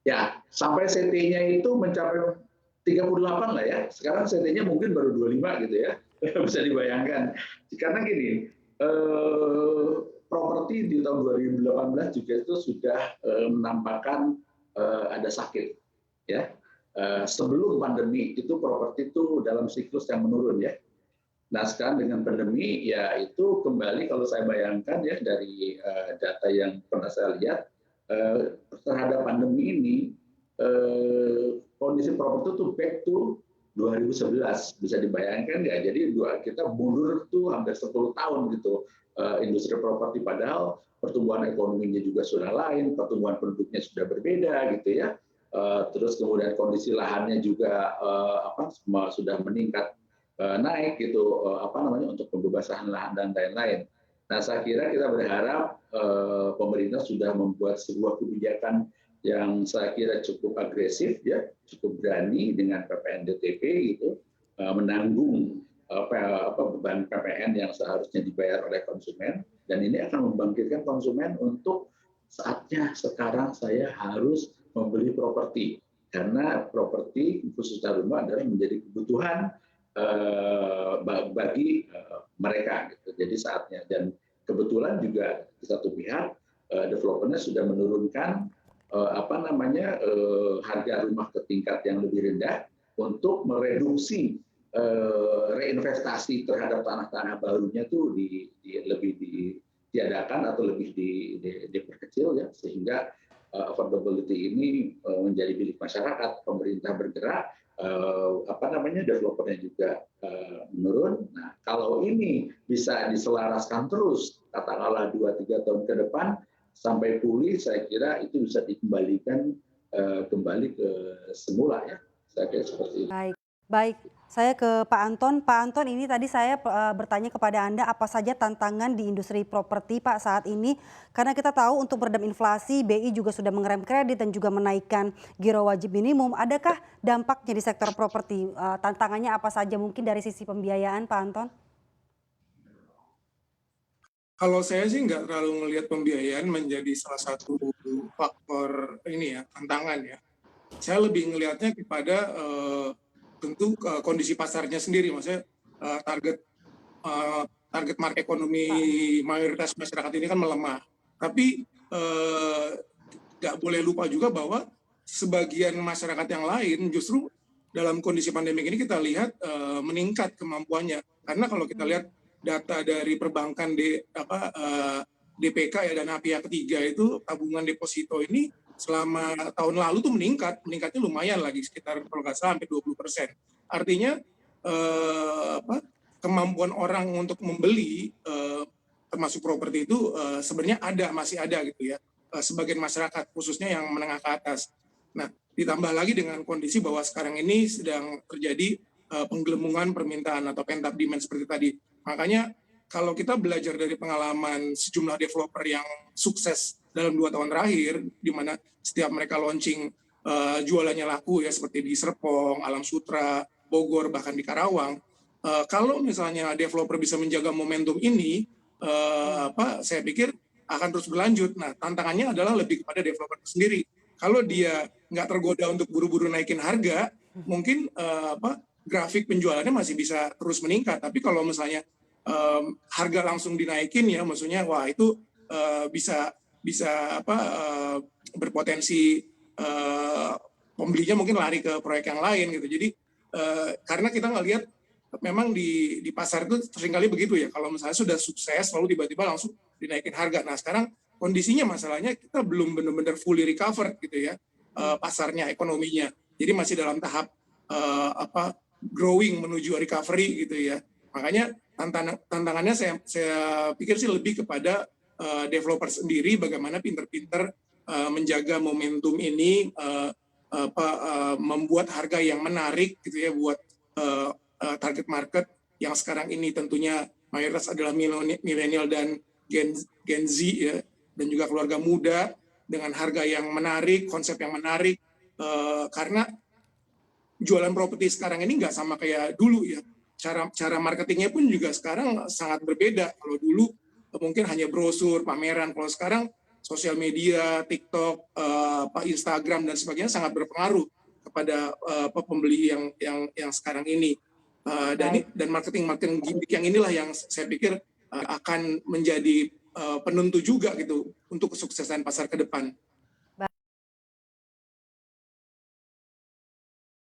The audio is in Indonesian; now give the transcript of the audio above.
Ya, sampai CT-nya itu mencapai 38 lah ya. Sekarang CT-nya mungkin baru 25 gitu ya. Bisa dibayangkan. Karena gini, properti di tahun 2018 juga itu sudah menampakkan ada sakit ya. Sebelum pandemi itu properti itu dalam siklus yang menurun ya. Nah sekarang dengan pandemi ya itu kembali kalau saya bayangkan ya dari data yang pernah saya lihat terhadap pandemi ini kondisi properti itu back to 2011 bisa dibayangkan ya. Jadi kita mundur tuh hampir 10 tahun gitu industri properti padahal pertumbuhan ekonominya juga sudah lain, pertumbuhan penduduknya sudah berbeda gitu ya. Terus kemudian kondisi lahannya juga sudah meningkat naik gitu untuk pembebasan lahan dan lain-lain. Nah, saya kira kita berharap pemerintah sudah membuat sebuah kebijakan yang saya kira cukup agresif ya, cukup berani dengan PPNBP gitu menanggung beban PPN yang seharusnya dibayar oleh konsumen dan ini akan membangkitkan konsumen untuk saatnya sekarang saya harus membeli properti karena properti khususnya rumah adalah menjadi kebutuhan bagi mereka gitu. Jadi saatnya dan kebetulan juga di satu pihak developernya sudah menurunkan harga rumah ke tingkat yang lebih rendah untuk mereduksi reinvestasi terhadap tanah-tanah barunya itu lebih ditiadakan atau lebih diperkecil ya sehingga affordability ini menjadi milik masyarakat. Pemerintah bergerak, developernya juga menurun. Nah, kalau ini bisa diselaraskan terus, katakanlah 2-3 tahun ke depan sampai pulih, saya kira itu bisa dikembalikan kembali ke semula ya. Saya kira seperti itu. Baik, baik. Saya ke Pak Anton. Pak Anton, ini tadi saya bertanya kepada Anda apa saja tantangan di industri properti Pak saat ini. Karena kita tahu untuk meredam inflasi, BI juga sudah mengerem kredit dan juga menaikkan giro wajib minimum. Adakah dampaknya di sektor properti? Tantangannya apa saja mungkin dari sisi pembiayaan Pak Anton? Kalau saya sih nggak terlalu melihat pembiayaan menjadi salah satu faktor ini ya, tantangan ya. Saya lebih melihatnya kepada tentu kondisi pasarnya sendiri, maksudnya target market ekonomi mayoritas masyarakat ini kan melemah. Tapi nggak boleh lupa juga bahwa sebagian masyarakat yang lain justru dalam kondisi pandemi ini kita lihat meningkat kemampuannya. Karena kalau kita lihat data dari perbankan DPK ya, dana pihak ketiga itu tabungan deposito ini selama tahun lalu tuh meningkatnya lumayan lagi sekitar kalau nggak salah hampir 20%. Artinya kemampuan orang untuk membeli termasuk properti itu sebenarnya masih ada gitu ya sebagian masyarakat khususnya yang menengah ke atas. Nah, ditambah lagi dengan kondisi bahwa sekarang ini sedang terjadi penggelembungan permintaan atau pent up demand seperti tadi. Makanya kalau kita belajar dari pengalaman sejumlah developer yang sukses dalam 2 tahun terakhir, di mana setiap mereka launching jualannya laku ya seperti di Serpong, Alam Sutra, Bogor, bahkan di Karawang. Kalau misalnya developer bisa menjaga momentum ini, saya pikir akan terus berlanjut. Nah, tantangannya adalah lebih kepada developer sendiri. Kalau dia nggak tergoda untuk buru-buru naikin harga, mungkin grafik penjualannya masih bisa terus meningkat. Tapi kalau misalnya harga langsung dinaikin ya, maksudnya wah itu bisa berpotensi pembelinya mungkin lari ke proyek yang lain gitu. Jadi karena kita ngelihat memang di pasar itu seringkali begitu ya. Kalau misalnya sudah sukses lalu tiba-tiba langsung dinaikin harga. Nah sekarang kondisinya masalahnya kita belum benar-benar fully recovered gitu ya pasarnya, ekonominya. Jadi masih dalam tahap growing menuju recovery gitu ya. Makanya tantangannya saya pikir sih lebih kepada developer sendiri bagaimana pinter-pinter menjaga momentum ini, membuat harga yang menarik gitu ya buat target market yang sekarang ini tentunya mayoritas adalah milenial dan Gen Z ya, dan juga keluarga muda dengan harga yang menarik, konsep yang menarik, karena jualan properti sekarang ini nggak sama kayak dulu ya. Cara marketingnya pun juga sekarang sangat berbeda. Kalau dulu mungkin hanya brosur, pameran. Kalau sekarang sosial media, TikTok, Instagram dan sebagainya sangat berpengaruh kepada pembeli yang sekarang ini. Dan marketing gimmick yang inilah yang saya pikir akan menjadi penentu juga gitu untuk kesuksesan pasar ke depan.